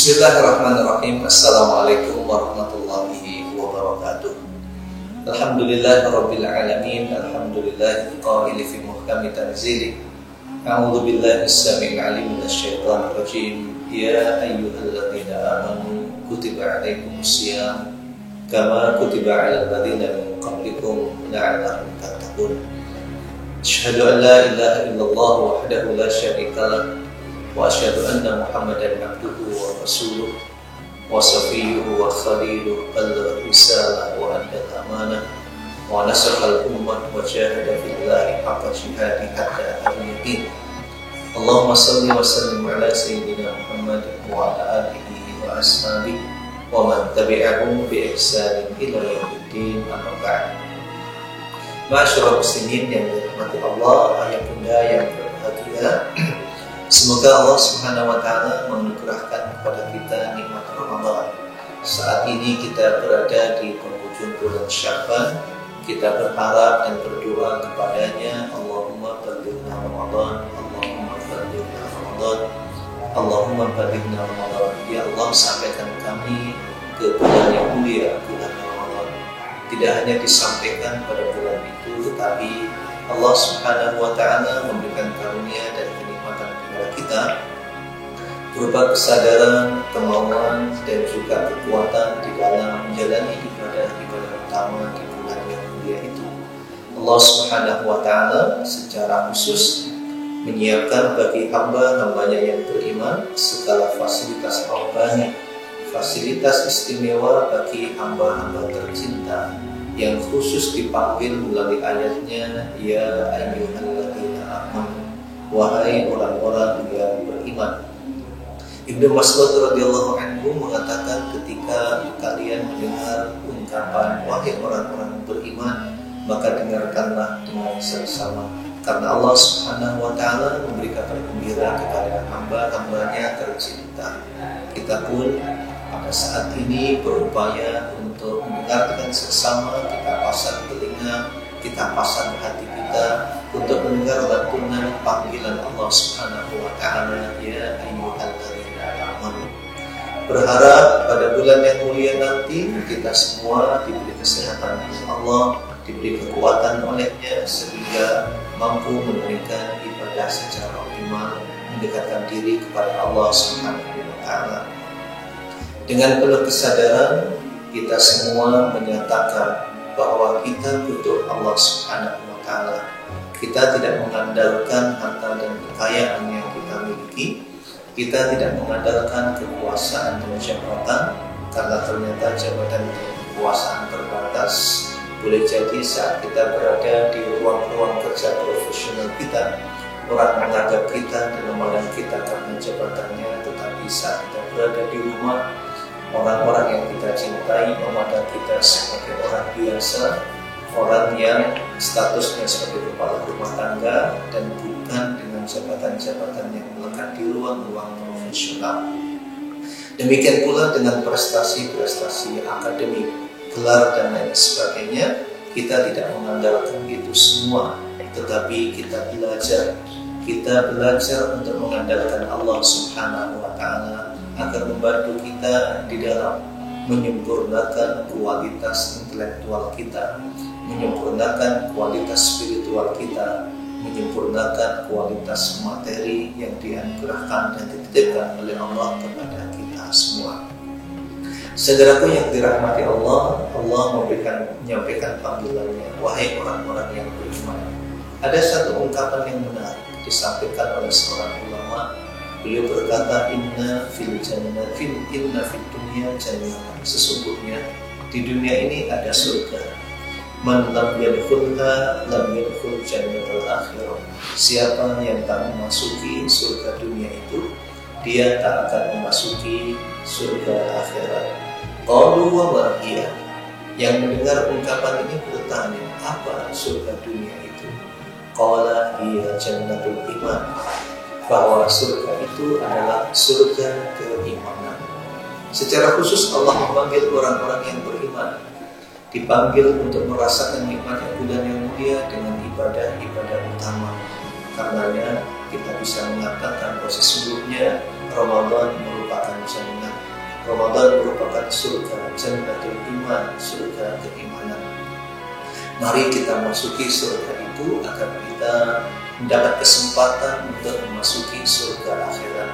Bismillahirrahmanirrahim. Assalamualaikum warahmatullahi wabarakatuh. Alhamdulillahirabbil alamin. Alhamdulillahil qaili fi muhkami tanzili. A'udzu billahi as-sami'il 'alim minasyaitonir rajim. Ya ayyuhalladzina amanu kutiba 'alaikumus shiyam kama kutiba 'alal ladzina min qablikum la'allakum tattaqun. Asyhadu an la ilaha illallah wahdahu la syarika lah wa asyhadu anna Muhammadan abduhu wa rasuluh wa safiyuhu wa khaliluh ballagha risalah wa adda amanah wa nasaha al-ummah wa jahada fillahi haqqa jihadi hatta al-yaqin. Allahumma salli wa sallim ala sayyidina Muhammad wa ala alihi wa ashabihi wa man tabi'ahum bi ihsanin ila yaumiddin, amma ba'd. Ma'asyiral muslimin yang dirahmati Allah, ayah bunda yang berbahagia, semoga Allah Subhanahu wa Ta'ala menganugerahkan kepada kita nikmat Ramadan. Saat ini kita berada di penghujung bulan Sya'ban. Kita berharap dan berdoa kepadanya, Allahumma ballighna Ramadan, Allahumma ballighna Ramadan, Allahumma ballighna Ramadan. Ya Allah, sampaikan kami ke bulan yang mulia, bulan Ramadan. Tidak hanya disampaikan pada bulan itu, tetapi Allah Subhanahu wa Ta'ala memberikan karunia dan kenikmatan kepada kita berupa kesadaran, kemauan, dan juga kekuatan di dalam menjalani ibadah-ibadah utama di bulan yang mulia itu. Allah Subhanahu wa Ta'ala secara khusus menyiapkan bagi hamba-hambanya yang beriman segala fasilitas rohani, fasilitas istimewa bagi hamba-hamba tercinta yang khusus dipanggil melalui ayatnya, ya ayyuhalladzina amanu, wahai orang-orang yang beriman. Ibnu Mas'ud radhiyallahu anhu mengatakan, ketika kalian mendengar ungkapan wahai orang-orang beriman, maka dengarkanlah dengan seksama, karena Allah Subhanahu wa Ta'ala memberi kabar gembira kepada hamba-hambanya tercinta. Kita pun pada saat ini berupaya untuk mendengarkan seksama, kita pasang telinga, kita pasang hati kita untuk mendengar lantunan panggilan Allah Subhanahu wa Ta'ala, ya ayyuhalladzina amanu. Berharap pada bulan yang mulia nanti kita semua diberi kesehatan oleh Allah, diberi kekuatan olehnya sehingga mampu menunaikan ibadah secara optimal, mendekatkan diri kepada Allah Subhanahu wa Ta'ala. Dengan penuh kesadaran, kita semua menyatakan bahwa kita butuh Allah Subhanahu wa Ta'ala. Kita tidak mengandalkan harta dan kekayaan yang kita miliki. Kita tidak mengandalkan kekuasaan dan jabatan, karena ternyata jabatan dan kekuasaan terbatas. Boleh jadi saat kita berada di ruang-ruang kerja profesional kita, orang menganggap kita dan memandang kita karena jabatannya, tetapi saat kita berada di rumah, orang-orang yang kita cintai memandang kita sebagai orang biasa, orang yang statusnya sebagai kepala rumah tangga dan bukan dengan jabatan-jabatan yang melekat di ruang-ruang profesional. Demikian pula dengan prestasi-prestasi akademik, gelar dan lain sebagainya. Kita tidak mengandalkan itu semua, tetapi kita belajar untuk mengandalkan Allah Subhanahu wa Ta'ala agar membantu kita di dalam menyempurnakan kualitas intelektual kita, menyempurnakan kualitas spiritual kita, menyempurnakan kualitas materi yang dianugerahkan dan dititipkan oleh Allah kepada kita semua. Saudaraku yang dirahmati Allah, Allah menyampaikan panggilannya, wahai orang-orang yang beriman. Ada satu ungkapan yang benar disampaikan oleh seorang ulama. Beliau berkata, inna fid dunya jannah. Sesungguhnya di dunia ini ada surga. Man lam yadkhulha lam yadkhul jannatal akhirah. Siapa yang tak memasuki surga dunia itu, dia tak akan memasuki surga akhirat. Qalu wa ma hiya. Yang mendengar ungkapan ini bertanya, apa surga dunia itu? Qala hiya jannatul iman. Bahwa surga itu adalah surga keimanan. Secara khusus Allah memanggil orang-orang yang beriman, dipanggil untuk merasakan nikmat bulan yang mulia dengan ibadah-ibadah utama. Karenanya kita bisa mengatakan bahwa sesungguhnya Ramadan merupakan jannah. Ramadan merupakan surga, jannatul iman, surga keimanan. Mari kita masuki surga itu agar kita mendapat kesempatan untuk memasuki surga akhirat.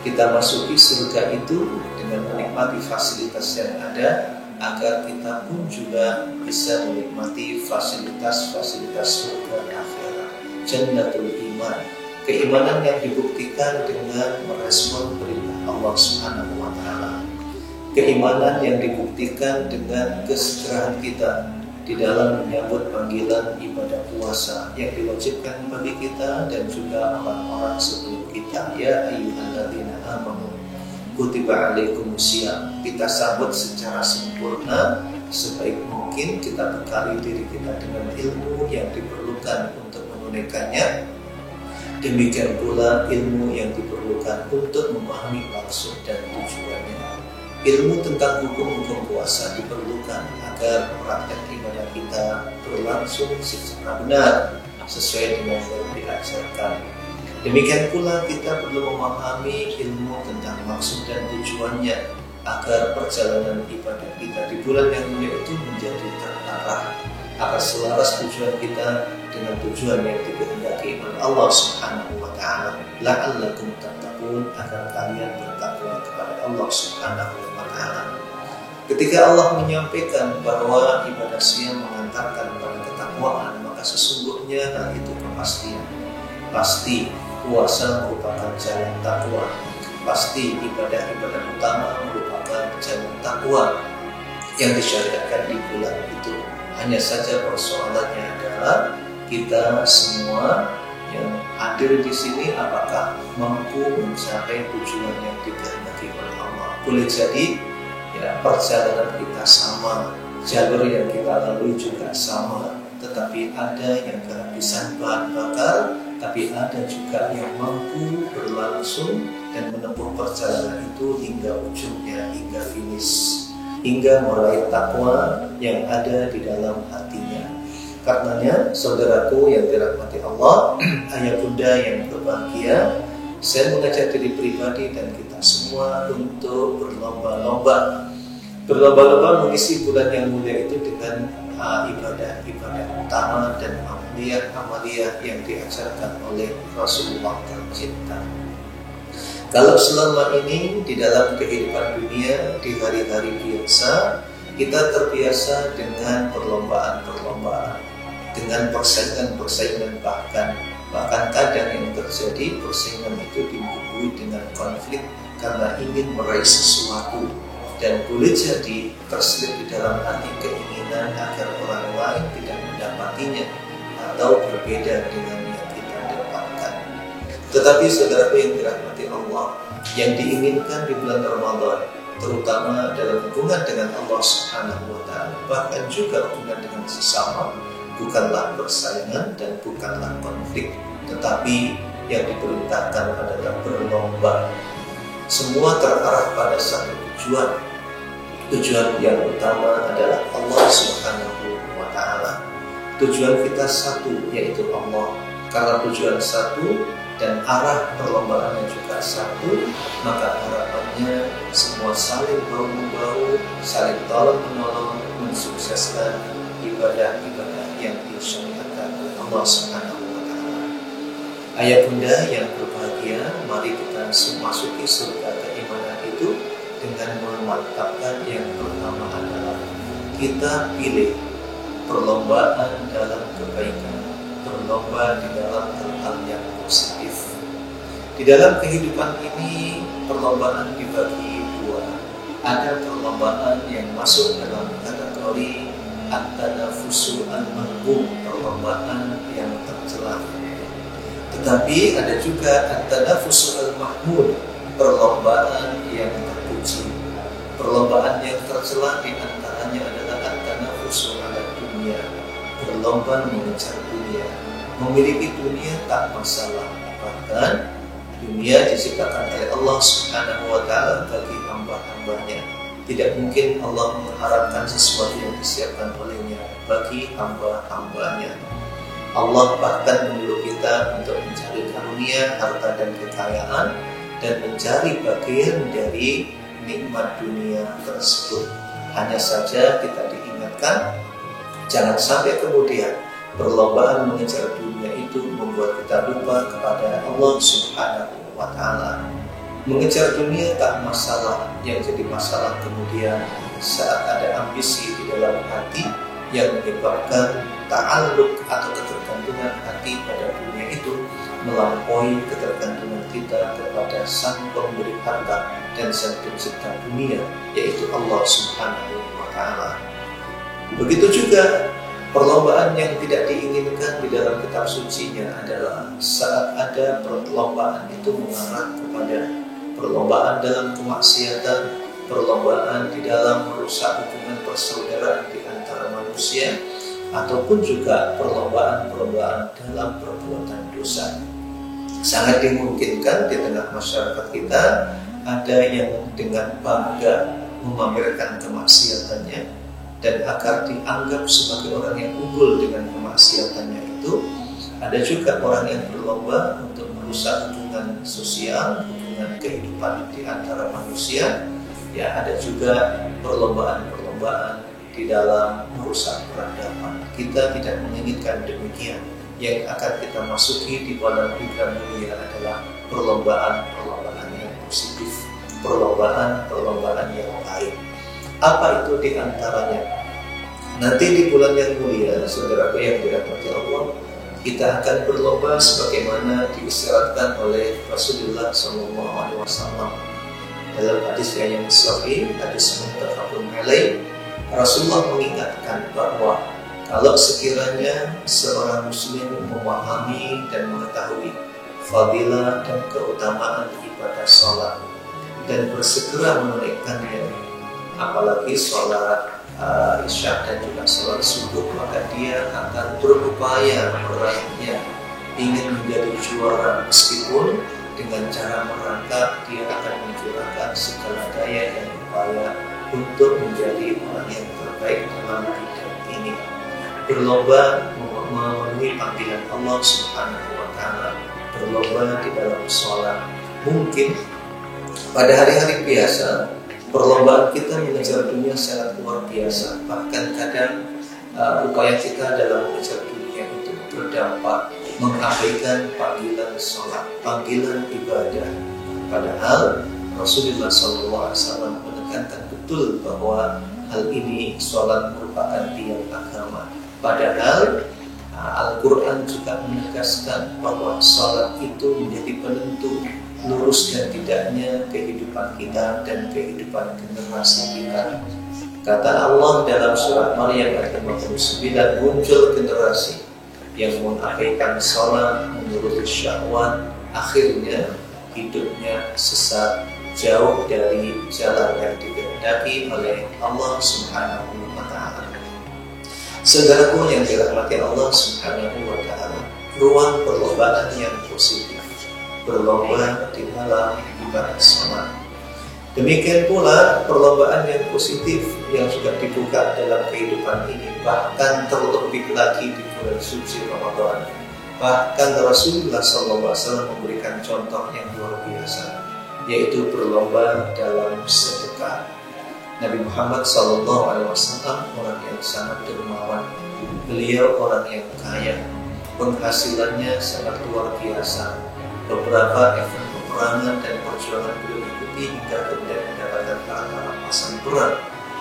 Kita masuki surga itu dengan menikmati fasilitas yang ada, agar kita pun juga bisa menikmati fasilitas-fasilitas surga akhirat. Jannatul iman, keimanan yang dibuktikan dengan merespon perintah Allah Subhanahu wa Ta'ala. Keimanan yang dibuktikan dengan kesejahteraan kita di dalam menyambut panggilan ibadah puasa yang diwajibkan bagi kita dan juga orang-orang sebelum kita. Ya ayyuhalladzina amanu kutiba alaikumusiyam. Kita sambut secara sempurna, sebaik mungkin kita bekali diri kita dengan ilmu yang diperlukan untuk menunaikannya. Demikian pula ilmu yang diperlukan untuk memahami maksud dan tujuannya. Ilmu tentang hukum-hukum puasa diperlukan agar praktek ibadah kita berlangsung secara benar sesuai dengan yang diajarkan. Demikian pula kita perlu memahami ilmu tentang maksud dan tujuannya agar perjalanan ibadah kita di bulan yang mulia itu menjadi terarah, agar selaras tujuan kita dengan tujuan yang dikehendaki oleh Allah Subhanahu wa Ta'ala. La'allakum tattaqun, agar kalian bertakwa kepada Allah Subhanahu wa Ta'ala. Ketika Allah menyampaikan bahwa ibadah siam mengantarkan pada ketakwaan, maka sesungguhnya hal itu kepastian. Pasti puasa merupakan jalan takwa. Pasti ibadah-ibadah utama merupakan jalan takwa yang disyariatkan di bulan itu. Hanya saja persoalannya adalah kita semua yang hadir di sini apakah mampu mencapai tujuan yang dikehendaki oleh Allah. Boleh jadi ya perjalanan kita sama, jalur yang kita lalui juga sama, tetapi ada yang kehabisan bahan bakar, tapi ada juga yang mampu berlangsung dan menempuh perjalanan itu hingga ujungnya, hingga finish, hingga meraih takwa yang ada di dalam hatinya. Karenanya, saudaraku yang dirahmati Allah, ayah bunda yang berbahagia, saya mengajak diri pribadi dan kita semua untuk berlomba-lomba mengisi bulan yang mulia itu dengan ibadah-ibadah utama dan amaliyah yang diajarkan oleh Rasulullah tercinta. Kalau selama ini di dalam kehidupan dunia, di hari-hari biasa, kita terbiasa dengan perlombaan-perlombaan, dengan persaingan-persaingan, bahkan kadang yang terjadi persaingan itu dibumbui dengan konflik karena ingin meraih sesuatu, dan boleh jadi terselip di dalam hati keinginan agar orang lain tidak mendapatinya atau berbeda dengan yang kita dapatkan. Tetapi saudaraku yang dirahmati Allah, yang diinginkan di bulan Ramadan, terutama dalam hubungan dengan Allah Subhanahu wa Ta'ala, bahkan juga hubungan dengan sesama, bukanlah persaingan dan bukanlah konflik, tetapi yang diperintahkan adalah berlomba. Semua terarah pada satu tujuan. Tujuan yang utama adalah Allah Subhanahu wa Ta'ala. Tujuan kita satu, yaitu Allah. Karena tujuan satu dan arah perlombaannya juga satu, maka harapannya semua saling bahu-membahu, saling tolong-menolong mensukseskan ibadah-ibadah yang disyariatkan oleh Allah Subhanahu wa Ta'ala. Ayah bunda yang berbahagia, mari kita masuki surga keimanan itu dengan memantapkan yang pertama adalah kita pilih perlombaan dalam kebaikan, berlomba di dalam hal-hal yang positif. Di dalam kehidupan ini perlombaan dibagi dua. Ada perlombaan yang masuk dalam kategori at-tanafusul al-mahbub, perlombaan yang tercela. Tetapi ada juga at-tanafusul al-mahmud, perlombaan yang terpuji. Perlombaan yang tercela di antaranya adalah at-tanafusul ala dunia, berlomba mengejar dunia. Memiliki dunia tak masalah, bahkan dunia diciptakan oleh Allah Subhanahu wa Ta'ala bagi hamba-hambanya. Tidak mungkin Allah mengharapkan sesuatu yang disiapkan olehnya bagi hamba-hambanya. Allah bahkan menyuruh kita untuk mencari karunia, harta dan kekayaan dan mencari bagian dari nikmat dunia tersebut. Hanya saja kita diingatkan, jangan sampai kemudian perlombaan mengejar dunia itu membuat kita lupa kepada Allah Subhanahu wa Ta'ala. Mengejar dunia tak masalah, yang jadi masalah kemudian saat ada ambisi di dalam hati yang menyebabkan ta'alluq atau ketergantungan hati pada dunia itu melampaui ketergantungan kita kepada sang pemberi harta dan sang pencipta dunia, yaitu Allah Subhanahu wa Ta'ala. Begitu juga perlombaan yang tidak diinginkan di dalam kitab sucinya adalah saat ada perlombaan itu mengarah kepada perlombaan dalam kemaksiatan, perlombaan di dalam merusak hubungan persaudaraan di antara manusia, ataupun juga perlombaan-perlombaan dalam perbuatan dosa. Sangat dimungkinkan di tengah masyarakat kita ada yang dengan bangga memamerkan kemaksiatannya, dan agar dianggap sebagai orang yang unggul dengan kemaksiatannya itu, ada juga orang yang berlomba untuk merusak hubungan sosial, hubungan kehidupan di antara manusia. Ya, ada juga perlombaan-perlombaan di dalam merusak peradaban. Kita tidak menginginkan demikian. Yang akan kita masuki di bulan bulan mulia adalah perlombaan-perlombaan yang positif, perlombaan-perlombaan yang baik. Apa itu di antaranya? Nanti di bulan yang mulia, saudaraku yang dirahmati Allah, kita akan berlomba sebagaimana diisyaratkan oleh Rasulullah SAW. Dalam hadis yang sahih, hadis muttafaqun alaih, Rasulullah mengingatkan bahwa kalau sekiranya seorang muslim memahami dan mengetahui fadilah dan keutamaan ibadah sholat dan bersegera menunaikannya, apalagi sholat isya dan juga sholat subuh, maka dia akan berupaya meraihnya, ingin menjadi juara, meskipun dengan cara merangkak dia akan mencurahkan segala daya dan upaya untuk menjadi orang yang terbaik dalam bidang ini. Berlomba memenuhi panggilan Allah Subhanahu wa Ta'ala, berlomba di dalam sholat. Mungkin pada hari-hari biasa perlombaan kita mengejar dunia sangat luar biasa. Bahkan kadang upaya kita dalam mengejar dunia itu berdampak mengabaikan panggilan sholat, panggilan ibadah. Padahal Rasulullah SAW menekankan betul bahwa hal ini sholat merupakan tiang agama. Padahal Al-Quran juga menegaskan bahwa sholat itu menjadi penentu lurus dan tidaknya kehidupan kita dan kehidupan generasi kita. Kata Allah dalam surat Maryam ayat 59, muncul generasi yang mengabaikan sholat, menuruti syahwat, akhirnya hidupnya sesat, jauh dari jalan yang dikehendaki oleh Allah Subhanahu wa Ta'ala. Saudaraku yang dirahmati Allah Subhanahu wa Ta'ala, ruang perlombaan yang positif, berlomba di dalam ibadah sholat. Demikian pula perlombaan yang positif yang sudah dibuka dalam kehidupan ini, bahkan terlebih lagi di bulan suci Ramadan. Bahkan Rasulullah SAW memberikan contoh yang luar biasa, yaitu berlomba dalam sedekah. Nabi Muhammad SAW orang yang sangat dermawan. Beliau orang yang kaya, penghasilannya sangat luar biasa. Beberapa event peperangan dan perjuangan beliau ikuti hingga kemudian mendapatkan harta rampasan berat.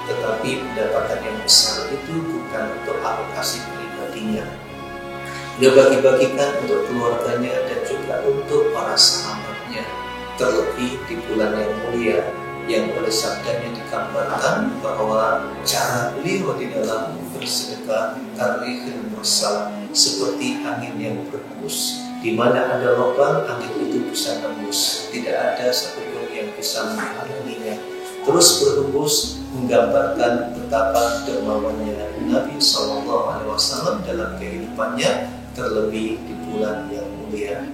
Tetapi pendapatan yang besar itu bukan untuk alokasi pribadinya. Dia bagi-bagikan untuk keluarganya dan juga untuk para sahabatnya. Terlebih di bulan yang mulia, yang oleh sabdanya digambarkan bahwa cara beliau di dalam bersedekah karihil mursal, seperti angin yang berhembus. Di mana ada lubang, angin itu bisa tembus. Tidak ada satupun yang bisa menghalanginya. Terus berhembus, menggambarkan betapa dermawannya Nabi SAW dalam kehidupannya, terlebih di bulan yang mulia.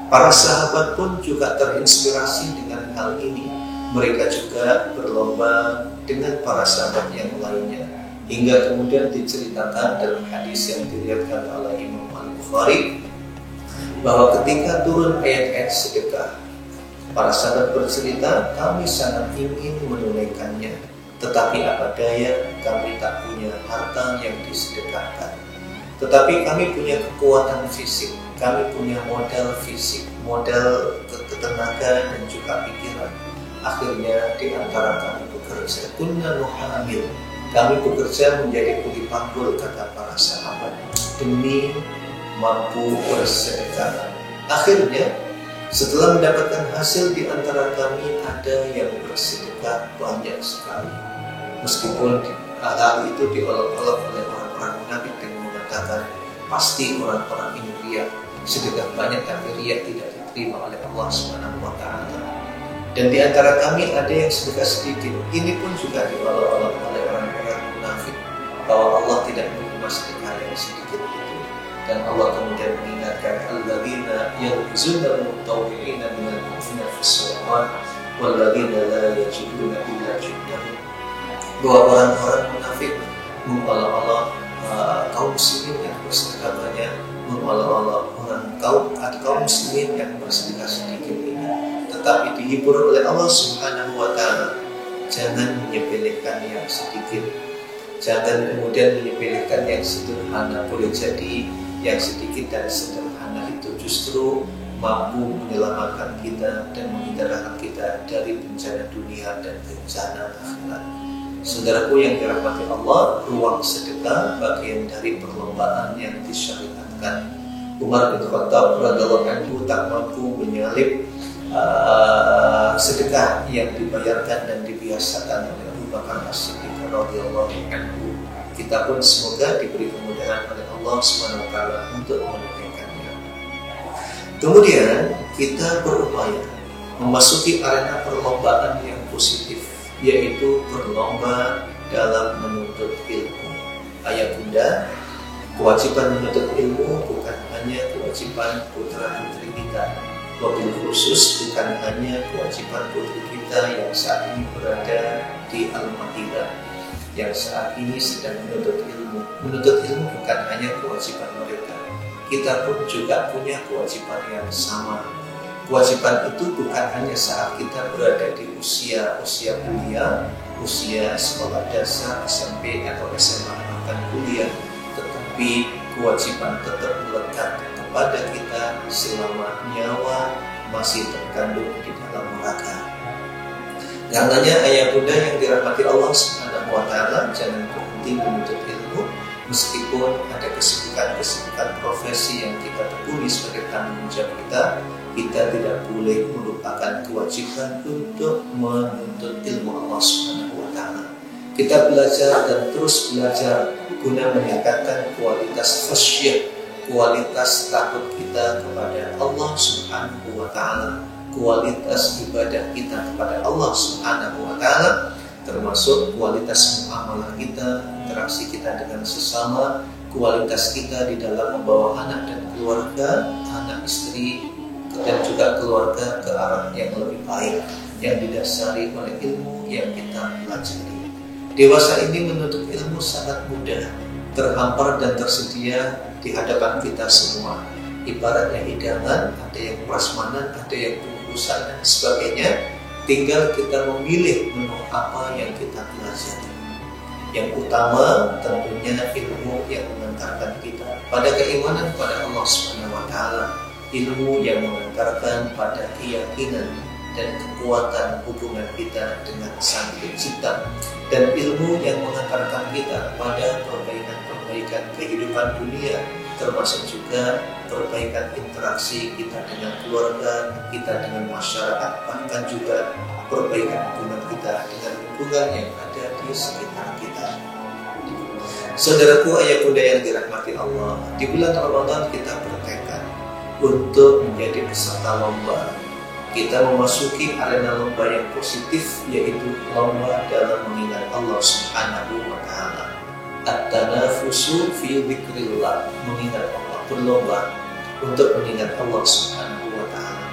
Para sahabat pun juga terinspirasi dengan hal ini. Mereka juga berlomba dengan para sahabat yang lainnya, hingga kemudian diceritakan dalam hadis yang diriwayatkan oleh Imam Al-Bukhari bahwa ketika turun ayat-ayat sedekah, Para sahabat bercerita, kami sangat ingin menunaikannya, tetapi apa daya, kami tak punya harta yang disedekahkan. Tetapi kami punya kekuatan fisik, kami punya modal fisik, modal tenaga dan juga pikiran. Akhirnya di antara kami bekerja, kunna nuhamil, kami bekerja menjadi kuli panggul, kata para sahabat, demi mampu bersedekah. Akhirnya setelah mendapatkan hasil, di antara kami ada yang bersedekah banyak sekali. Meskipun hal itu diolok-olok oleh orang-orang munafik dengan mengatakan pasti orang-orang ini riya, sedekah banyak tapi riya tidak diterima oleh Allah Subhanahu wa taala. Dan di antara kami ada yang sedekah sedikit. Ini pun juga diolok-olok oleh orang-orang munafik bahwa Allah tidak menerima sedekah yang sedikit itu. Dan Allah kemudian mengingatkan alladzina yalzuna al-mutawwi'ina minal mu'minina fis-shadaqat walladzina la yajiduna illa juhdahum. Bahwa orang-orang munafik mengolok-olok kaum muslimin yang bersedekah banyak, mengolok-olok kaum muslimin yang bersedekah sedikit ini. Tetapi dihibur oleh Allah Subhanahu wa taala, jangan menyepelekan yang sedikit. Jangan kemudian menyepelekan yang sederhana. Boleh jadi yang sedikit dan sederhana itu justru mampu menyelamatkan kita dan menghindarkan kita dari bencana dunia dan bencana akhirat. Saudaraku yang dirahmati Allah, ruang sedekah bagian dari perlombaan yang disyariatkan. Umar bin Khattab radhiyallahu anhu tak mampu menyalip sedekah yang dibayarkan dan dibiasakan oleh Abu Bakar As-Siddiq radhiyallahu anhu. Kita pun semoga diberi kemudahan oleh Allah Subhanahu wa taala untuk menunaikannya. Kemudian kita berupaya memasuki arena perlombaan yang positif, yaitu berlomba dalam menuntut ilmu. Ayah bunda, kewajiban menuntut ilmu bukan hanya kewajiban putra-putri kita, wabil khusus bukan hanya kewajiban putri kita yang saat ini berada di Al-Madinah, yang saat ini sedang menuntut ilmu. Menuntut ilmu bukan hanya kewajiban mereka, kita pun juga punya kewajiban yang sama. Kewajiban itu bukan hanya saat kita berada di usia kuliah, usia sekolah dasar, SMP atau SMA bahkan kuliah, tetapi kewajiban tetap melekat kepada kita selama nyawa masih terkandung di dalam raga. Karenanya ayah bunda yang dirahmati Allah Subhanahu wa taala, jangan berhenti menuntut ilmu meskipun ada kesibukan profesi yang kita tekuni sebagai tanggung jawab kita. Kita tidak boleh melupakan kewajiban untuk menuntut ilmu Allah Subhanahu wa taala. Kita belajar dan terus belajar guna meningkatkan kualitas khasyah, kualitas takut kita kepada Allah Subhanahu wa taala, kualitas ibadah kita kepada Allah Subhanahu wa taala, termasuk kualitas muamalah kita, interaksi kita dengan sesama, kualitas kita di dalam membawa anak dan keluarga, anak istri dan juga keluarga ke arah yang lebih baik, yang didasari oleh ilmu yang kita pelajari. Dewasa ini menuntut ilmu sangat mudah, terhampar dan tersedia di hadapan kita semua. Ibaratnya hidangan, ada yang prasmanan, ada yang bungkusan dan sebagainya. Tinggal kita memilih menu apa yang kita pelajari. Yang utama tentunya ilmu yang mengantarkan kita pada keimanan kepada Allah Subhanahu wa taala, ilmu yang mengantarkan pada keyakinan dan kekuatan hubungan kita dengan Sang Pencipta, dan ilmu yang mengantarkan kita pada perbaikan kehidupan dunia, termasuk juga perbaikan interaksi kita dengan keluarga, kita dengan masyarakat, bahkan juga perbaikan hubungan kita dengan lingkungan yang ada di sekitar kita. Saudaraku ayah bunda yang dirahmati Allah, di bulan Ramadan kita bertekad untuk menjadi peserta lomba. Kita memasuki arena lomba yang positif, yaitu lomba dalam mengingat Allah Subhanahu wa taala. At-tanafusu fi dzikrillah, mengingat Allah, berlomba untuk mengingat Allah Subhanahu wa taala.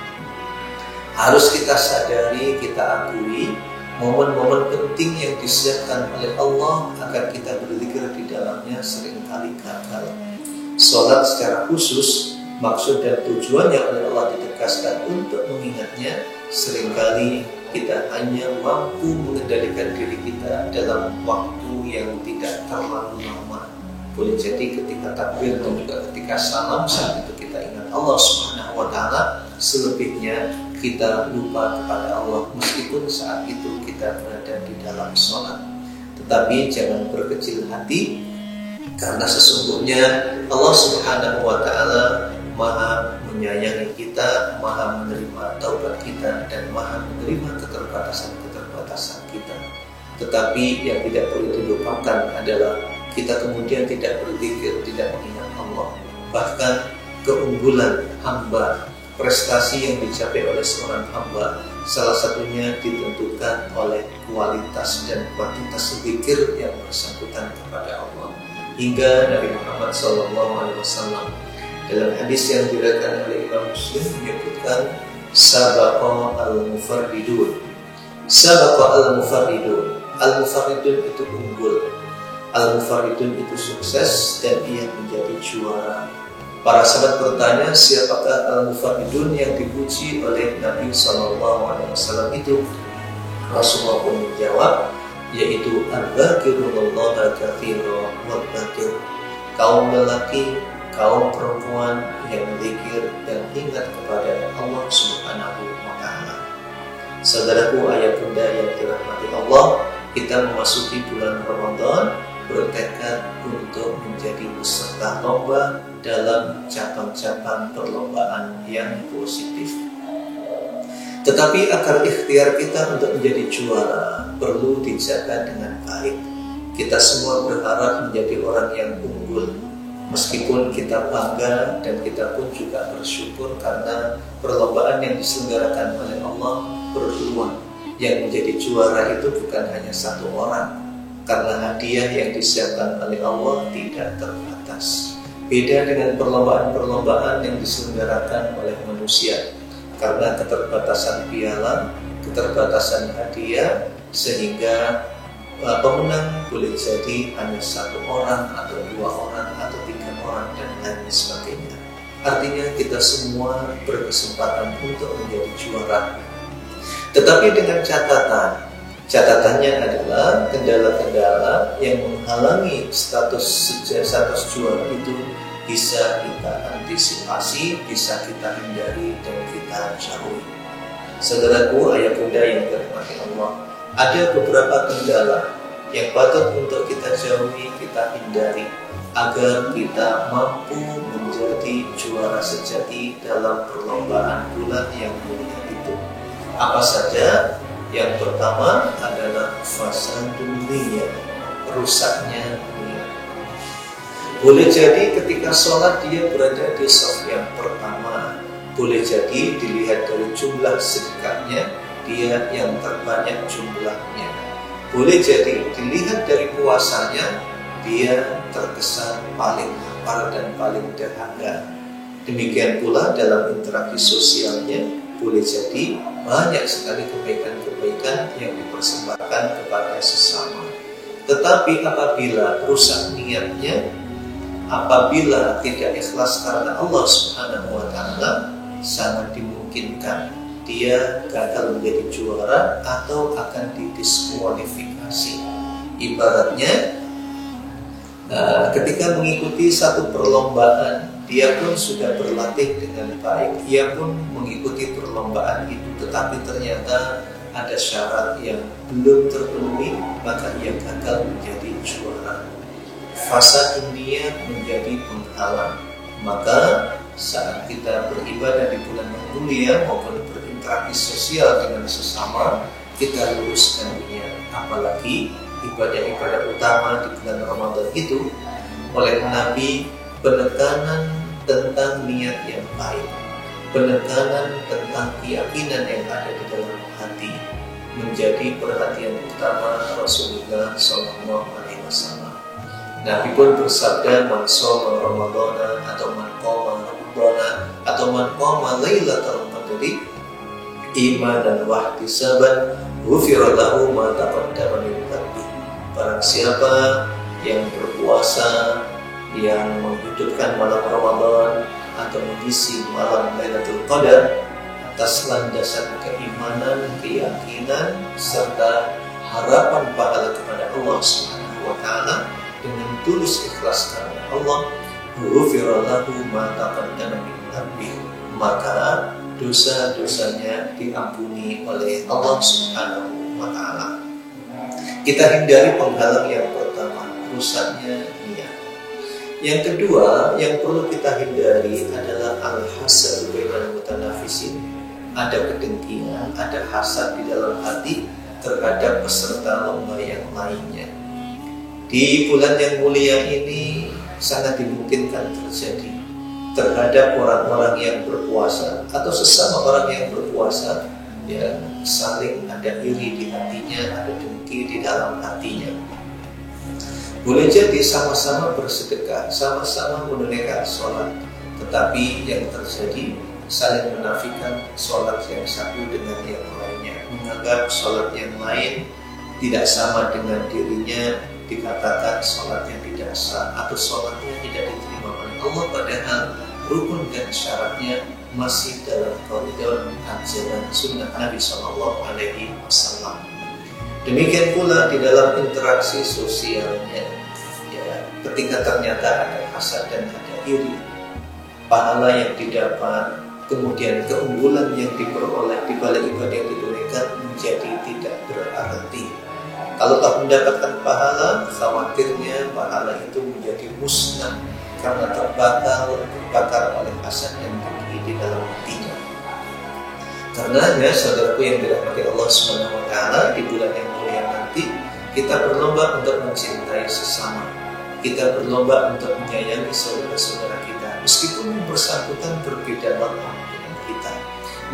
Harus kita sadari, kita akui momen-momen penting yang disiapkan oleh Allah agar kita berzikir di dalamnya seringkali gagal. Salat secara khusus maksud dan tujuannya oleh Allah tugaskan untuk mengingatnya, seringkali kita hanya mampu mengendalikan diri kita dalam waktu yang tidak terlalu lama. Boleh jadi ketika takbir dan juga ketika salam, saat itu kita ingat Allah Subhanahu wa Ta'ala. Selebihnya kita lupa kepada Allah meskipun saat itu kita berada di dalam sholat. Tetapi jangan berkecil hati, karena sesungguhnya Allah Subhanahu wa Ta'ala Maha menyayangi kita, Maha menerima taubat kita, dan Maha menerima keterbatasan-keterbatasan kita. Tetapi yang tidak perlu dilupakan adalah kita kemudian tidak berzikir, tidak mengingat Allah. Bahkan keunggulan hamba, prestasi yang dicapai oleh seorang hamba, salah satunya ditentukan oleh kualitas dan kuantitas zikir yang bersangkutan kepada Allah. Hingga Nabi Muhammad SAW dalam hadis yang diriwayatkan oleh Imam Muslim menyebutkan sabaqa al-mufarridun. Sabaqa al-mufarridun. Al-mufarridun itu unggul. Al-mufarridun itu sukses dan ia menjadi juara. Para sahabat bertanya, siapakah al-mufarridun yang dipuji oleh Nabi SAW itu? Rasulullah pun menjawab, yaitu al-dhakirullaha katsiran wa dzakir. Kaum lelaki, kaum perempuan yang zikir dan ingat kepada Allah Subhanahu wa Ta'ala. Saudaraku, ayah bunda yang dirahmati Allah, kita memasuki bulan Ramadan, bertekad untuk menjadi peserta lomba dalam cabang-cabang perlombaan yang positif. Tetapi agar ikhtiar kita untuk menjadi juara perlu dijaga dengan baik. Kita semua berharap menjadi orang yang unggul. Meskipun kita bangga dan kita pun juga bersyukur karena perlombaan yang diselenggarakan oleh Allah berpeluang. Yang menjadi juara itu bukan hanya satu orang, karena hadiah yang disiapkan oleh Allah tidak terbatas. Beda dengan perlombaan-perlombaan yang diselenggarakan oleh manusia, karena keterbatasan piala, keterbatasan hadiah, sehingga pemenang boleh jadi hanya satu orang atau dua orang atau tiga orang dan lain sebagainya. Artinya kita semua berkesempatan untuk menjadi juara. Tetapi dengan catatannya adalah kendala-kendala yang menghalangi status juara itu bisa kita antisipasi, bisa kita hindari dan kita jauhi. Saudaraku, ayah bunda yang dirahmati Allah, ada beberapa kendala yang patut untuk kita jauhi, kita hindari agar kita mampu menjadi juara sejati dalam perlombaan bulan yang mulia itu. Apa saja? Yang pertama adalah fasadun niyah, rusaknya niat. Boleh jadi ketika sholat dia berada di shaf yang pertama. Boleh jadi dilihat dari jumlah sedekahnya, dia yang terbanyak jumlahnya. Boleh jadi dilihat dari puasanya, dia terkesan paling lapar dan paling dahaga. Demikian pula dalam interaksi sosialnya, boleh jadi banyak sekali kebaikan-kebaikan yang dipersembahkan kepada sesama. Tetapi apabila rusak niatnya, apabila tidak ikhlas karena Allah Subhanahu wa Ta'ala, sangat dimungkinkan dia gagal menjadi juara atau akan didiskualifikasi. Ibaratnya ketika mengikuti satu perlombaan, dia pun sudah berlatih dengan baik, ia pun mengikuti perlombaan itu, tetapi ternyata ada syarat yang belum terpenuhi, maka ia gagal menjadi juara. Fasa niat menjadi penghalang. Maka saat kita beribadah di bulan yang mulia maupun berinteraksi sosial dengan sesama, kita luruskan niat. Apalagi ibadah-ibadah utama di bulan Ramadan itu, oleh Nabi, penekanan tentang niat yang baik, penekanan tentang keyakinan yang ada di dalam hati menjadi perhatian utama Rasulullah SAW. Nabi pun bersabda, man shoma Ramadana atau man qama Ramadana atau man qama lailatal qadri imanan wa ihtisaban ghufira lahu ma taqaddama min dhanbi. Barang siapa yang berpuasa, yang menghidupkan malam Ramadan atau mengisi malam Lailatul Qadar atas landasan keimanan, keyakinan, serta harapan pahala kepada Allah Subhanahu wa Ta'ala dengan tulus ikhlas karena Allah, ghufira lahu ma taqaddama min dhanbihi, maka dosa-dosanya diampuni oleh Allah Subhanahu wa Ta'ala. Kita hindari penghalang yang pertama, rusaknya niat. Yang kedua, yang perlu kita hindari adalah al-hasad bainal mutanafisin. Ada kedengkian, ada hasad di dalam hati terhadap peserta lomba yang lainnya. Di bulan yang mulia ini sangat dimungkinkan terjadi terhadap orang-orang yang berpuasa atau sesama orang yang berpuasa, ya, saling ada iri di hatinya, ada dengki di dalam hatinya. Boleh jadi sama-sama bersedekah, sama-sama menunaikan sholat, tetapi yang terjadi saling menafikan sholat yang satu dengan yang lainnya, menganggap sholat yang lain tidak sama dengan dirinya, dikatakan sholatnya tidak sah atau sholatnya tidak diterima oleh Allah, padahal rukun dan syaratnya masih dalam koridor ajaran sunnah Nabi Sallallahu Alaihi Wasallam. Demikian pula di dalam interaksi sosialnya, ya, ketika ternyata ada hasad dan ada iri, pahala yang didapat, kemudian keunggulan yang diperoleh di balik ibadah yang ditunaikan menjadi tidak berarti. Kalau tak mendapatkan pahala, khawatirnya pahala itu menjadi musnah karena terbakar oleh hasad dan dengki di dalam hatinya. Karenanya, saudaraku yang dirahmati Allah Subhanahu wa Ta'ala, di bulan yang mulia nanti kita berlomba untuk mencintai sesama. Kita berlomba untuk menyayangi saudara-saudara kita, meskipun yang bersangkutan berbeda norma dengan kita,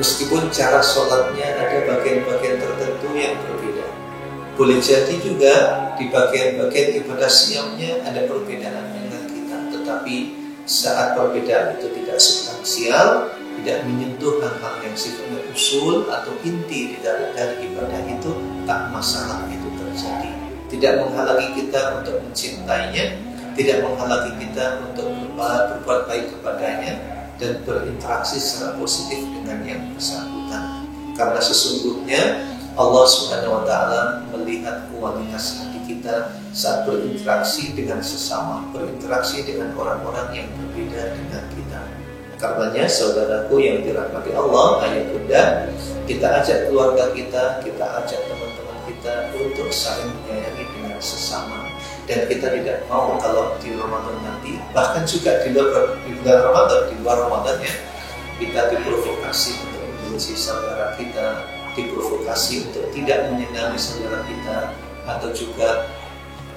meskipun cara sholatnya ada bagian-bagian tertentu yang berbeda. Boleh jadi juga di bagian-bagian ibadah siamnya ada perbedaan dengan kita, tetapi saat perbedaan itu tidak substansial, tidak menyentuh hal-hal yang sifatnya usul atau inti dari ibadah itu, tak masalah itu terjadi. Tidak menghalangi kita untuk mencintainya, tidak menghalangi kita untuk berbuat baik kepadanya dan berinteraksi secara positif dengan yang bersangkutan. Karena sesungguhnya Allah Subhanahu wa Ta'ala melihat kualitas hati kita saat berinteraksi dengan sesama, berinteraksi dengan orang-orang yang berbeda dengan kita. Karenanya, saudaraku yang dirahmati Allah, ayah bunda, kita ajak keluarga kita ajak teman-teman kita untuk saling menyayangi dengan sesama. Dan kita tidak mau kalau di Ramadan nanti, bahkan juga di bulan Ramadan, di luar Ramadan ya, kita diprovokasi untuk membenci saudara kita, diprovokasi untuk tidak menyenangi saudara kita, atau juga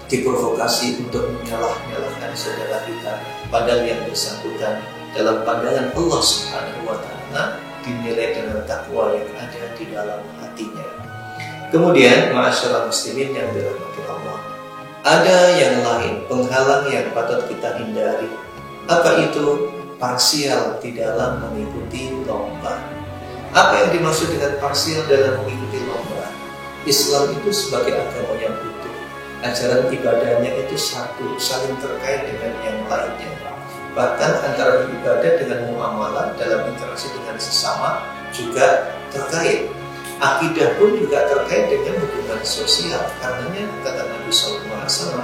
diprovokasi untuk menyalah-nyalahkan saudara kita, padahal yang bersangkutan dalam pandangan Allah Subhanahu wa Ta'ala dinilai dengan takwa yang ada di dalam hatinya. Kemudian, ma'asyiral muslimin yang dirahmati Allah, ada yang lain, penghalang yang patut kita hindari. Apa itu? Parsial di dalam mengikuti lomba. Apa yang dimaksud dengan parsial dalam mengikuti lomba? Islam itu sebagai agama yang utuh. Ajaran ibadahnya itu satu, saling terkait dengan yang lainnya. Bahkan antara ibadah dengan muamalah dalam interaksi dengan sesama juga terkait. Akidah pun juga terkait dengan hubungan sosial. Karenanya kata Nabi SAW,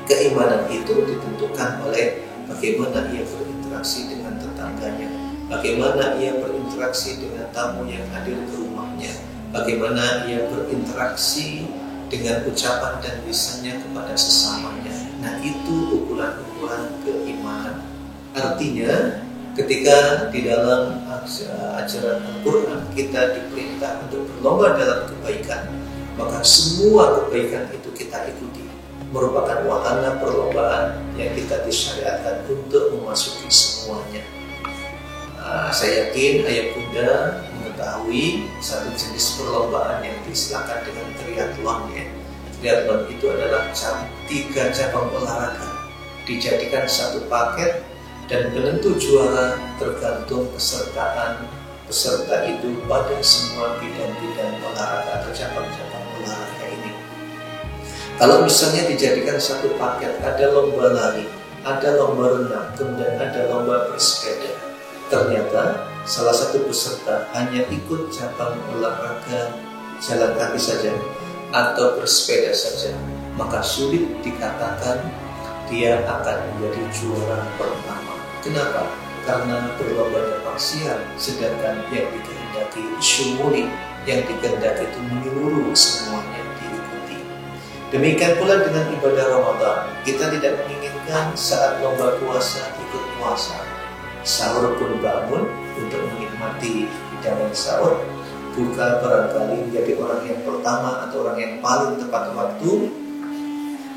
keimanan itu ditentukan oleh bagaimana ia berinteraksi dengan tetangganya, bagaimana ia berinteraksi dengan tamu yang hadir ke rumahnya, bagaimana ia berinteraksi dengan ucapan dan lisannya kepada sesamanya. Nah, itu ukuran-ukuran keimanan. Artinya, ketika di dalam ajaran Al-Quran kita diperintah untuk berlomba dalam kebaikan, maka semua kebaikan itu kita ikuti, merupakan wahana perlombaan yang kita disyariatkan untuk memasuki semuanya. Saya yakin ayah bunda mengetahui satu jenis perlombaan yang disilakan dengan triathlon ya. Triathlon itu adalah 3 cabang olahraga dijadikan satu paket, dan penentu juara tergantung kesertaan peserta itu pada semua bidang-bidang olahraga atau cabang-cabang olahraga ini. Kalau misalnya dijadikan satu paket, ada lomba lari, ada lomba renang, kemudian ada lomba bersepeda. Ternyata salah satu peserta hanya ikut cabang olahraga jalan kaki saja atau bersepeda saja, maka sulit dikatakan dia akan menjadi juara pertama. Kenapa? Karena berlombanya parsial, sedangkan yang dikehendaki syumuli, yang dikehendaki itu menyeluruh, semuanya diikuti. Demikian pula dengan ibadah Ramadan, kita tidak menginginkan saat lomba puasa ikut puasa. Sahur pun bangun untuk menikmati hidangan sahur, buka barangkali menjadi orang yang pertama atau orang yang paling tepat waktu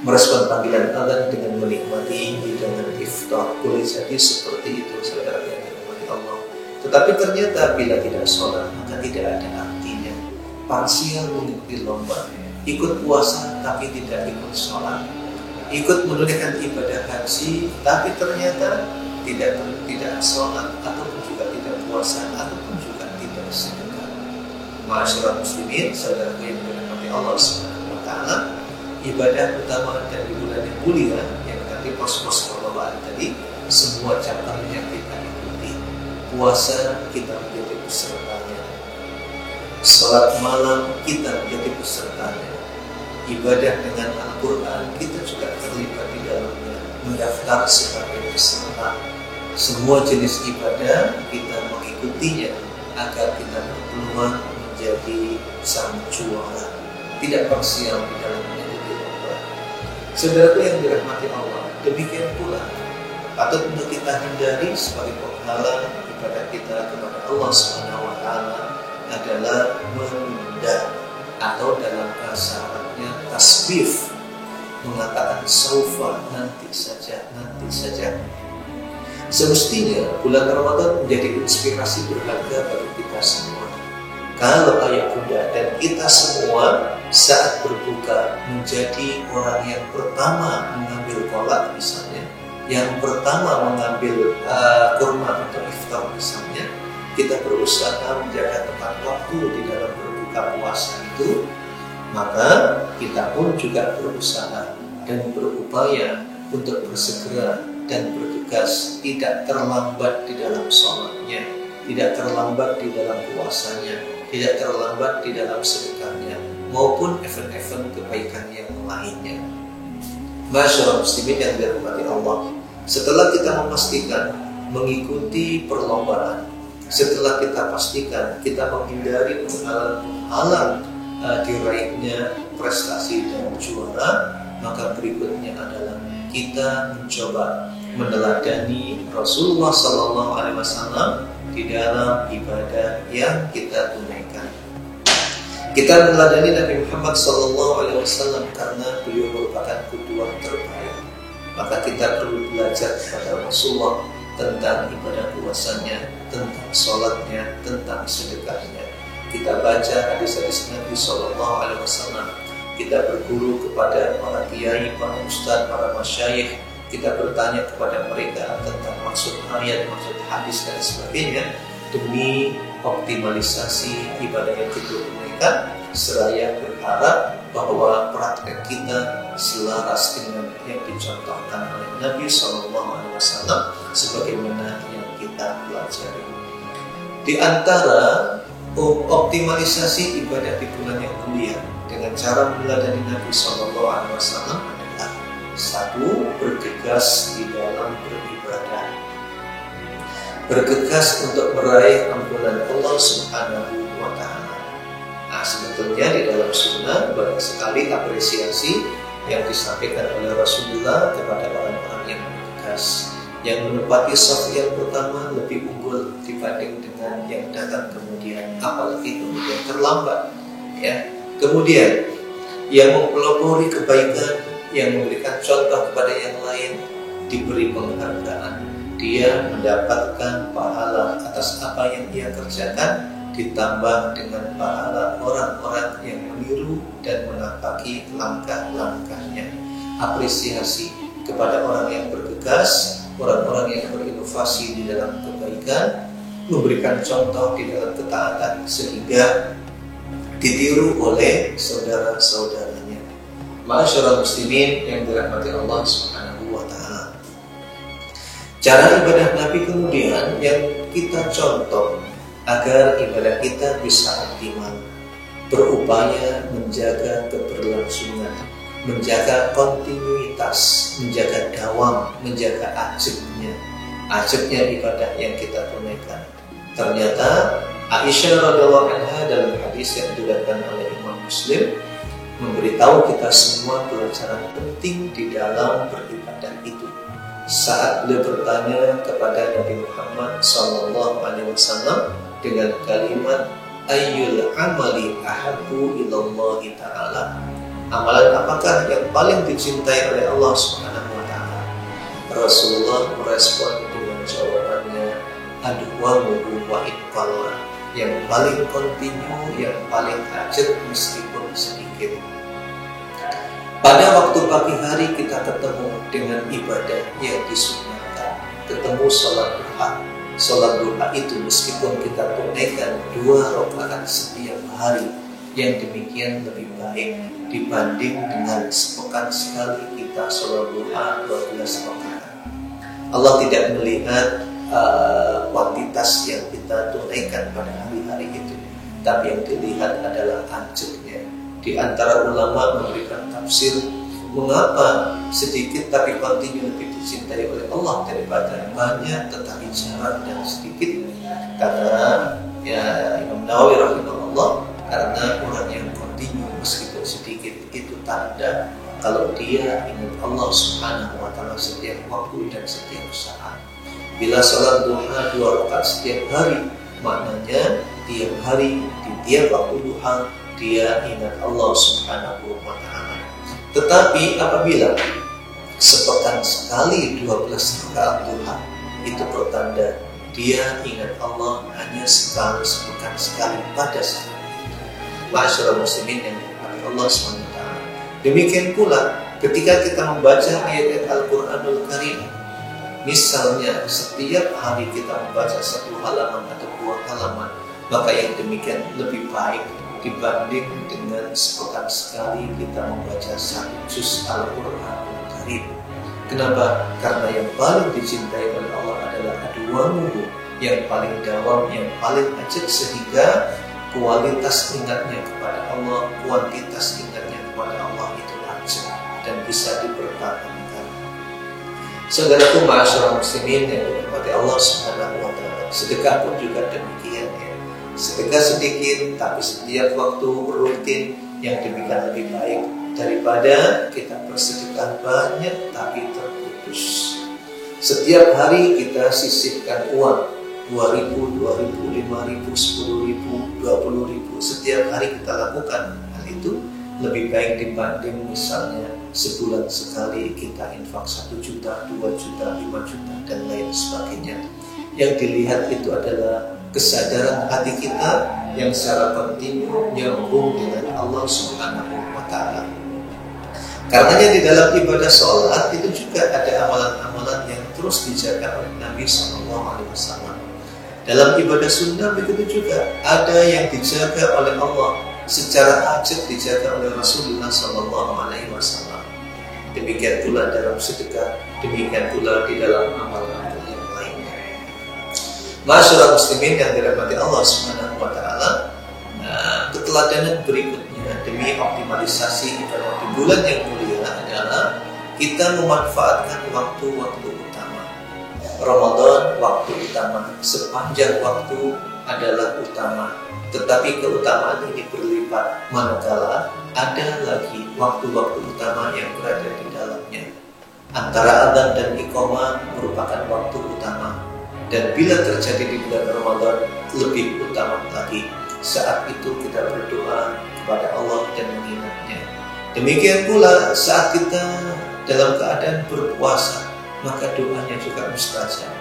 merespon panggilan azan dengan menikmati hidangan iftar. Boleh jadi seperti itu, saudara yang dirahmati Allah. Tetapi ternyata bila tidak sholat, maka tidak ada artinya. Parsial mengikuti lomba, ikut puasa tapi tidak ikut sholat, ikut menunaikan ibadah haji tapi ternyata tidak sholat, ataupun juga tidak puasa, ataupun juga tidak sedekah. Ma'asyiral muslimin, saudara yang dirahmati Allah Subhanahu wa taala, ibadah utama dan di bulan yang mulia yang nanti pos-pos perlombaan tadi, semua cabangnya kita ikuti. Puasa kita menjadi pesertanya, salat malam kita menjadi pesertanya, ibadah dengan Al-Quran kita juga terlibat di dalamnya, mendaftar sebagai peserta. Semua jenis ibadah kita mengikutinya agar kita berpeluang menjadi sang juara, tidak parsial di dalamnya. Saudaraku yang dirahmati Allah, demikian pula patut untuk kita hindari sebagai penghalang ibadah kita kepada Allah Subhanahu wa taala adalah menunda, atau dalam bahasa Arabnya tasbih, mengatakan saufa, nanti saja. Semestinya bulan Ramadan menjadi inspirasi berharga bagi kita semua. Kalau ayah bunda dan kita semua saat berbuka menjadi orang yang pertama mengambil kolak misalnya, yang pertama mengambil kurma atau iftar misalnya, kita berusaha menjaga tepat waktu di dalam berbuka puasa itu, maka kita pun juga berusaha dan berupaya untuk bersegera dan bergegas, tidak terlambat di dalam sholatnya, tidak terlambat di dalam puasanya, tidak terlambat di dalam sedekahnya, maupun event-event kebaikan yang lainnya. Masyaallah muslimin yang dirahmati Allah, setelah kita memastikan mengikuti perlombaan, setelah kita pastikan kita menghindari penghalang diraihnya prestasi dan juara, maka berikutnya adalah kita mencoba meneladani Rasulullah SAW di dalam ibadah yang kita tunaikan. Kita meneladani Nabi Muhammad SAW karena beliau merupakan qudwah terbaik. Maka kita perlu belajar kepada Rasulullah tentang ibadah puasanya, tentang sholatnya, tentang sedekahnya. Kita baca hadis-hadis Nabi SAW. Kita berguru kepada para kiai, para ustadz, para masyayikh. Kita bertanya kepada mereka tentang maksud ayat, maksud hadis dan sebagainya, demi optimalisasi ibadah yang kita tunaikan, seraya berharap bahwa praktek kita selaras dengan yang dicontohkan oleh Nabi SAW sebagaimana yang kita pelajari. Di antara optimalisasi ibadah di bulan yang mulia dengan cara meneladani Nabi SAW adalah satu, bergegas di dalam beribadah, bergegas untuk meraih ampunan Allah Subhanahu wa taala. Nah, sebetulnya di dalam sunnah banyak sekali apresiasi yang disampaikan oleh Rasulullah kepada orang-orang yang bergegas, yang menempati saf yang pertama lebih unggul dibanding dengan yang datang kemudian, apalagi kemudian terlambat, ya. Kemudian yang mempelopori kebaikan, yang memberikan contoh kepada yang lain, diberi penghargaan. Dia mendapatkan pahala atas apa yang dia kerjakan, ditambah dengan pahala orang-orang yang meniru dan menapaki langkah-langkahnya. Apresiasi kepada orang yang bergegas, orang-orang yang berinovasi di dalam kebaikan, memberikan contoh di dalam ketaatan sehingga ditiru oleh saudara-saudaranya. Ma'asyiral muslimin yang dirahmati Allah Subhanahu wa taala. Cara ibadah Nabi kemudian yang kita contoh agar ibadah kita bisa optimal, berupaya menjaga keberlangsungan, menjaga kontinuitas, menjaga dawam, menjaga ajibnya ibadah yang kita tunaikan. Ternyata Aisyah radhiyallahu anha dalam hadis yang diriwayatkan oleh Imam Muslim memberitahu kita semua pelajaran penting di dalam beribadah itu. Saat beliau bertanya kepada Nabi Muhammad SAW dengan kalimat ayyul amali ahabbu ilallahi ta'ala, amalan apakah yang paling dicintai oleh Allah Subhanahu wa taala? Rasulullah merespon dengan jawabannya adwamuhu wa iqalla, yang paling kontinu, yang paling ajat meskipun sedikit. Pada waktu pagi hari kita ketemu dengan ibadah yang disunnahkan, ketemu sholat duha. Sholat duha itu meskipun kita tunaikan 2 rakaat setiap hari, yang demikian lebih baik dibanding dengan sepekan sekali kita sholat duha 12 rakaat. Allah tidak melihat kuantitas yang kita tunaikan pada hari-hari itu, tapi yang dilihat adalah ajrnya. Di antara ulama memberikan tafsir mengapa sedikit tapi kontinu lebih dicintai oleh Allah daripada banyak tetapi jarang dan sedikit. Karena Imam Nawawi rahimahullah, karena orang yang kontinu meskipun sedikit itu tanda kalau dia ingat Allah Subhanahu wa taala setiap waktu dan setiap saat. Bila sholat duha 2 rakaat setiap hari, maknanya tiap hari di tiap waktu duha dia ingat Allah Subhanahu wa taala. Tetapi apabila sepekan sekali 12 rakaat duha, itu pertanda dia ingat Allah hanya sepekan sekali pada saat itu. Ma'asyiral muslimin yang dirahmati Allah Subhanahu wa taala. Demikian pula ketika kita membaca ayat-ayat Al-Qur'anul Karim, misalnya setiap hari kita membaca 1 halaman atau 2 halaman, maka yang demikian lebih baik dibanding dengan sepekan sekali kita membaca 1 juz Al-Qur'anul Karim. Kenapa? Karena yang paling dicintai oleh Allah adalah adwamuhu, yang paling dawam, yang paling ajat, sehingga kualitas ingatnya kepada Allah, kuantitas ingatnya kepada Allah itu ajat dan bisa dipertahankan. Saudaraku ma'asyiral muslimin yang dirahmati Allah Subhanahu wa taala, sedekah pun juga demikian ya. Sedekah sedikit tapi setiap waktu rutin, yang demikian lebih baik daripada kita bersedekah banyak tapi terputus. Setiap hari kita sisihkan uang 2.000, 2.000, 5.000, 10.000, 20.000. Setiap hari kita lakukan hal itu, lebih baik dibanding misalnya sebulan sekali kita infak 1 juta, 2 juta, 5 juta dan lain sebagainya. Yang dilihat itu adalah kesadaran hati kita yang secara kontinu nyambung dengan Allah Subhanahu wa taala. Karenanya di dalam ibadah sholat itu juga ada amalan-amalan yang terus dijaga oleh Nabi SAW. Dalam ibadah sunnah begitu juga ada yang dijaga oleh Allah secara ajat, dijaga oleh Rasulullah SAW. Demikian pula dalam sedekah, demikian pula di dalam amalan yang lainnya. Ma'asyiral muslimin yang dirahmati Allah Subhanahu wa taala, keteladanan berikutnya demi optimalisasi ibadah di bulan yang mulia adalah kita memanfaatkan waktu-waktu utama. Ramadan waktu utama, sepanjang waktu adalah utama, tetapi keutamaan ini berlipat manakala ada lagi waktu-waktu utama yang berada di dalamnya. Antara adzan dan iqamah merupakan waktu utama, dan bila terjadi di bulan Ramadan lebih utama lagi. Saat itu kita berdoa kepada Allah dan mengingatnya. Demikian pula saat kita dalam keadaan berpuasa, maka doanya juga mustajab.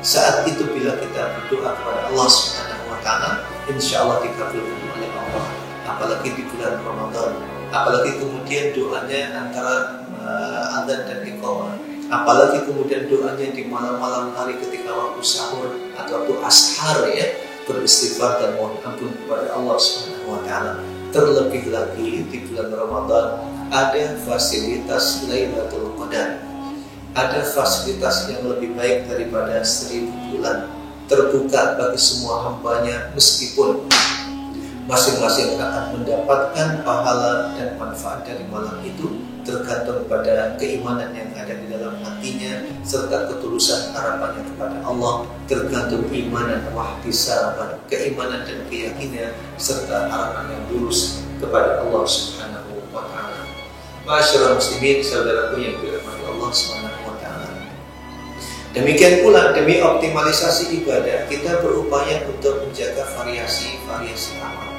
Saat itu bila kita berdoa kepada Allah Subhanahu wa taala, insya Allah dikabulkan oleh Allah. Apalagi di bulan Ramadan, apalagi kemudian doanya antara adzan dan iqamah, apalagi kemudian doanya di malam-malam hari ketika waktu sahur atau waktu ashar ya, beristighfar dan mohon ampun kepada Allah Subhanahu wa taala. Terlebih lagi di bulan Ramadan ada fasilitas Lailatul Qadar. ada fasilitas yang lebih baik daripada 1000 bulan terbuka bagi semua hambanya, meskipun masing-masing akan mendapatkan pahala dan manfaat dari malam itu tergantung pada keimanan yang ada di dalam hatinya serta ketulusan harapannya kepada Allah, tergantung iman dan wahtisaban, keimanan dan keyakinan serta harapan yang lurus kepada Allah Subhanahu wa taala. Masyaallah muslimin, saudaraku yang dirahmati Allah Subhanahu wa taala. Demikian pula demi optimalisasi ibadah, kita berupaya untuk menjaga variasi amal.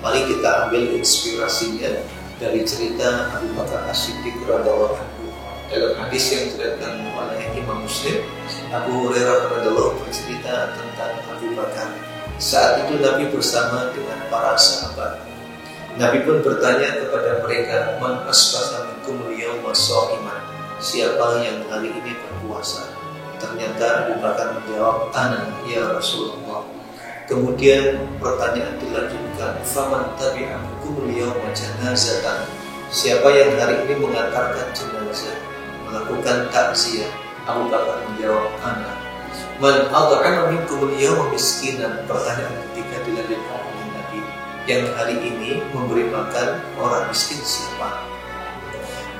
Mari kita ambil inspirasinya dari cerita Abu Bakar As-Siddiq radhiyallahu anhu. Dalam hadis yang diriwayatkan oleh Imam Muslim, Abu Hurairah radhiyallahu bercerita tentang Abu Bakar. Saat itu Nabi bersama dengan para sahabat. Nabi pun bertanya kepada mereka, "Man asbaha minkum al-yawma sha'iman?" Siapa yang hari ini berpuasa? Ternyata Abu Bakar menjawab, "Ana ya Rasulullah." Kemudian pertanyaan dilanjutkan, "Faman tabi'akum al-yawma janazatan?" Siapa yang hari ini mengantarkan jenazah, melakukan takziah? Abu Bakar menjawab, "Ana." "Man ad'ama minkum al-yawma miskinan?" Pertanyaan ketiga dilanjutkan oleh Nabi, yang hari ini memberi makan orang miskin siapa?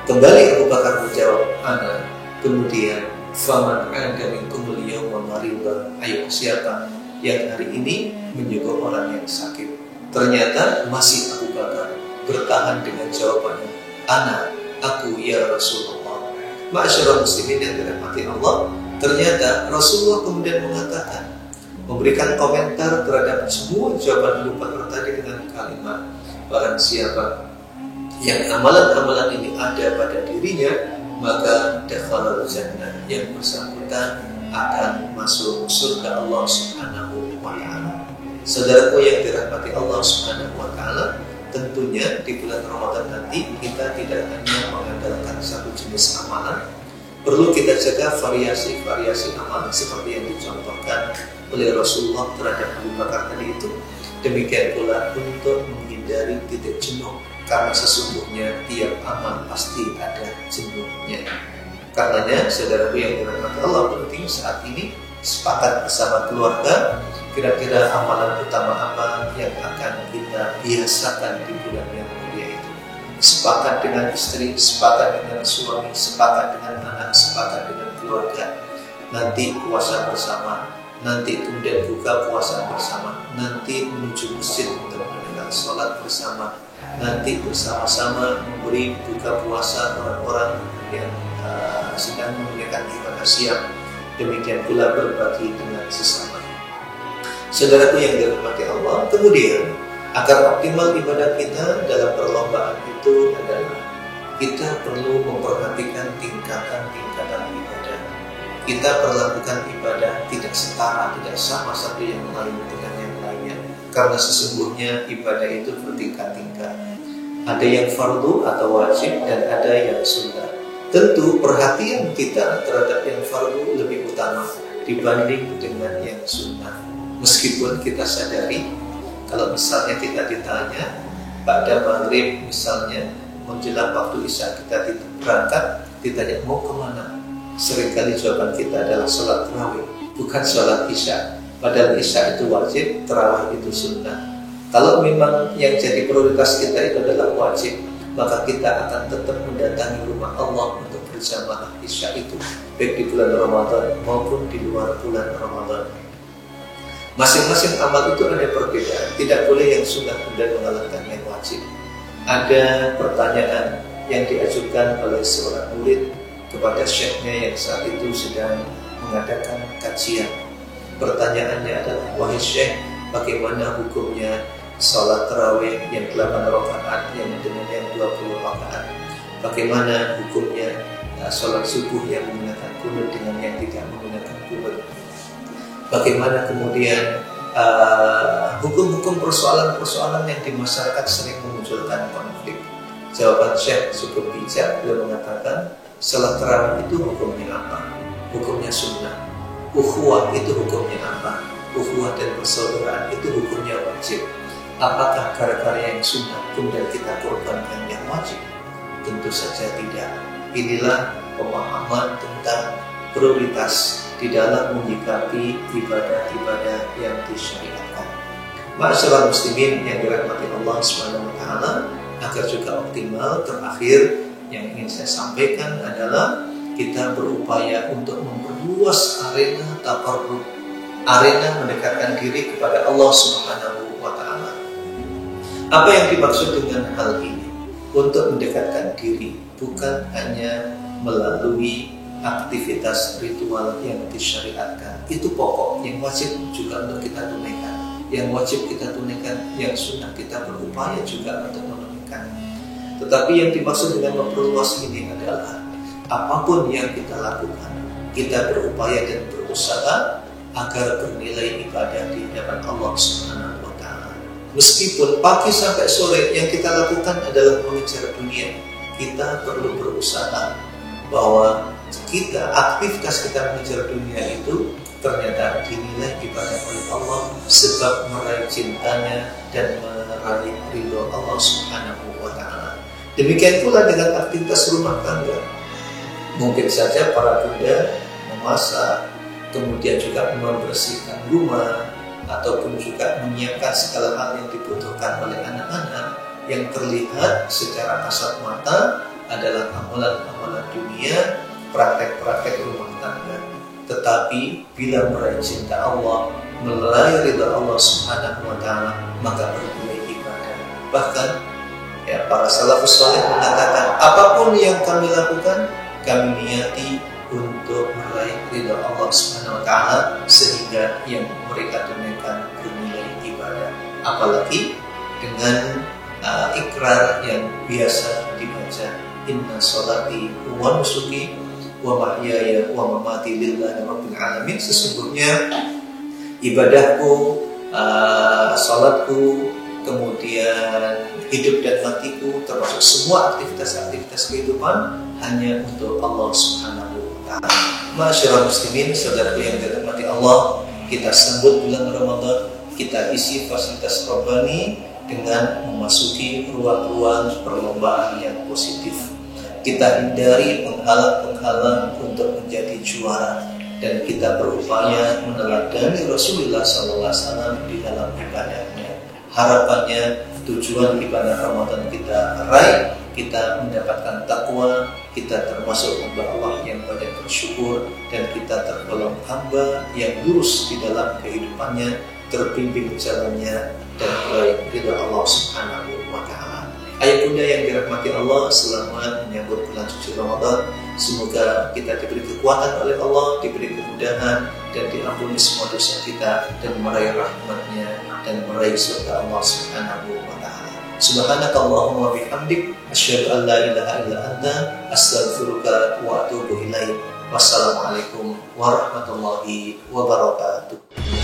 Kembali Abu Bakar menjawab, "Ana." Kemudian, "Faman 'ada minkum al-yawma maridan?" Ayo, siapa yang hari ini menyuguh orang yang sakit? Ternyata masih Abu Bakar bertahan dengan jawabannya, "Ana, aku ya Rasulullah." Ma'asyiral muslimin yang dirahmati Allah, ternyata Rasulullah kemudian mengatakan, memberikan komentar terhadap semua jawaban Abu Bakar tadi dengan kalimat, "Barang siapa yang amalan-amalan ini ada pada dirinya, maka dakhalal jannah." Yang bersangkutan akan masuk surga Allah Subhanahu wa taala. Saudaraku yang dirahmati Allah Subhanahu wa taala, tentunya di bulan Ramadan nanti kita tidak hanya mengandalkan satu jenis amalan, perlu kita jaga variasi amalan seperti yang dicontohkan oleh Rasulullah terhadap Abu Bakar tadi itu. Demikian pula untuk menghindari titik jenuh, karena sesungguhnya tiap amal pasti ada jenuhnya. Karenanya, saudaraku yang dirahmati Allah, penting saat ini sepakat bersama keluarga, kira-kira amalan utama apa yang akan kita biasakan di bulan yang mulia itu. Sepakat dengan istri, sepakat dengan suami, sepakat dengan anak, sepakat dengan keluarga. Nanti puasa bersama, nanti kemudian buka puasa bersama, nanti menuju masjid untuk menunaikan sholat bersama, nanti bersama-sama memberi buka puasa orang-orang yang sedang menunaikan ibadah siang. Demikian pula berbagi dengan sesama. Saudaraku yang dirahmati Allah, kemudian agar optimal ibadah kita dalam perlombaan itu adalah kita perlu memperhatikan tingkatan-tingkatan ibadah. Kita perlakukan ibadah tidak setara, tidak sama satu yang lain dengan yang lainnya, karena sesungguhnya ibadah itu bertingkat-tingkat. Ada yang fardu atau wajib dan ada yang sunnah. Tentu perhatian kita terhadap yang fardu lebih utama dibanding dengan yang sunnah. Meskipun kita sadari, kalau misalnya kita ditanya pada maghrib misalnya menjelang waktu isya kita berangkat, ditanya mau kemana, seringkali jawaban kita adalah sholat tarawih, bukan sholat isya. Padahal isya itu wajib, tarawih itu sunnah. Kalau memang yang jadi prioritas kita itu adalah wajib, maka kita akan tetap mendatangi rumah Allah untuk berjamaah isya itu, baik di bulan Ramadan maupun di luar bulan Ramadan. Masing-masing amal itu ada perbedaan. Tidak boleh yang sunnah kemudian mengalahkan yang wajib. Ada pertanyaan yang diajukan oleh seorang murid kepada syekhnya yang saat itu sedang mengadakan kajian. Pertanyaannya adalah, "Wahai syekh, bagaimana hukumnya sholat tarawih yang 8 rakaat yang dengan yang 20 rakaat? Bagaimana hukumnya sholat subuh yang menggunakan qunut dengan yang tidak menggunakan qunut? Bagaimana kemudian hukum-hukum persoalan-persoalan yang di masyarakat sering memunculkan konflik?" Jawaban Syekh cukup bijak. Beliau mengatakan, sholat tarawih itu hukumnya apa? Hukumnya sunnah. Ukhuwah itu hukumnya apa? Ukhuwah dan persaudaraan itu hukumnya wajib. Apakah gara-gara yang sunnah kemudian kita korbankan yang wajib? Tentu saja tidak. inilah pemahaman tentang prioritas di dalam menyikapi ibadah-ibadah yang disyariatkan. Ma'asyiral muslimin yang dirahmati Allah Subhanahu wa taala, agar juga optimal, terakhir yang ingin saya sampaikan adalah kita berupaya untuk memperluas arena taqarrub, arena mendekatkan diri kepada Allah Subhanahu wa taala. Apa yang dimaksud dengan hal ini? Untuk mendekatkan diri bukan hanya melalui aktivitas ritual yang disyariatkan. Itu pokok yang wajib juga untuk kita tunaikan. Yang wajib kita tunaikan, yang sunnah kita berupaya juga untuk menunaikan. Tetapi yang dimaksud dengan memperluas ini adalah apapun yang kita lakukan, kita berupaya dan berusaha agar bernilai ibadah di hadapan Allah Subhanahu wa taala. Meskipun pagi sampai sore yang kita lakukan adalah mengejar dunia, kita perlu berusaha bahwa aktivitas kita mengejar dunia itu ternyata dinilai ibadah oleh Allah, sebab meraih cintanya dan meraih ridho Allah Subhanahu wa taala. Demikian pula dengan aktivitas rumah tangga. Mungkin saja para bunda memasak, kemudian juga membersihkan rumah, ataupun juga menyiapkan segala hal yang dibutuhkan oleh anak-anak, yang terlihat secara kasat mata adalah amalan-amalan dunia, praktek-praktek rumah tangga. Tetapi bila meraih cinta Allah, meraih ridha Allah Subhanahu wa taala, maka bernilai ibadah. Bahkan para salafus saleh mengatakan, apapun yang kami lakukan, kami niati untuk meraih ridha Allah Subhanahu wa taala, sehingga yang mereka tunaikan bernilai ibadah. Apalagi dengan ikrar yang biasa dibaca, inna sholati wa nusuki wa mahyaya wa mamati lillahi rabbil alamin. Sesungguhnya ibadahku, salatku, kemudian hidup dan matiku, termasuk semua aktivitas-aktivitas kehidupan hanya untuk Allah Subhanahu wa taala. Ma'asyiral muslimin, saudaraku yang dirahmati Allah, kita sambut bulan Ramadan, kita isi fasilitas rohani dengan memasuki ruang-ruang perlombaan yang positif. Kita hindari penghalang-penghalang untuk menjadi juara, dan kita berupaya meneladani Rasulullah SAW di dalam ibadahnya. Harapannya tujuan ibadah Ramadan kita raih, kita mendapatkan takwa, kita termasuk hamba Allah yang banyak bersyukur, dan kita tergolong hamba yang lurus di dalam kehidupannya, terbimbing jalannya, dan meraih ridha Allah Subhanahu wa taala. Ayah bunda yang dirahmati Allah, selamat menyambut bulan suci Ramadan. Semoga kita diberi kekuatan oleh Allah, diberi kemudahan, dan diampuni semua dosa kita, dan meraih rahmatnya, dan meraih surga Allah Subhanahu wa taala. Subhanakallahumma bihamdik, asyhadu an la ilaha illa anta, astaghfiruka wa atubu ilaik. Wassalamualaikum warahmatullahi wabarakatuh.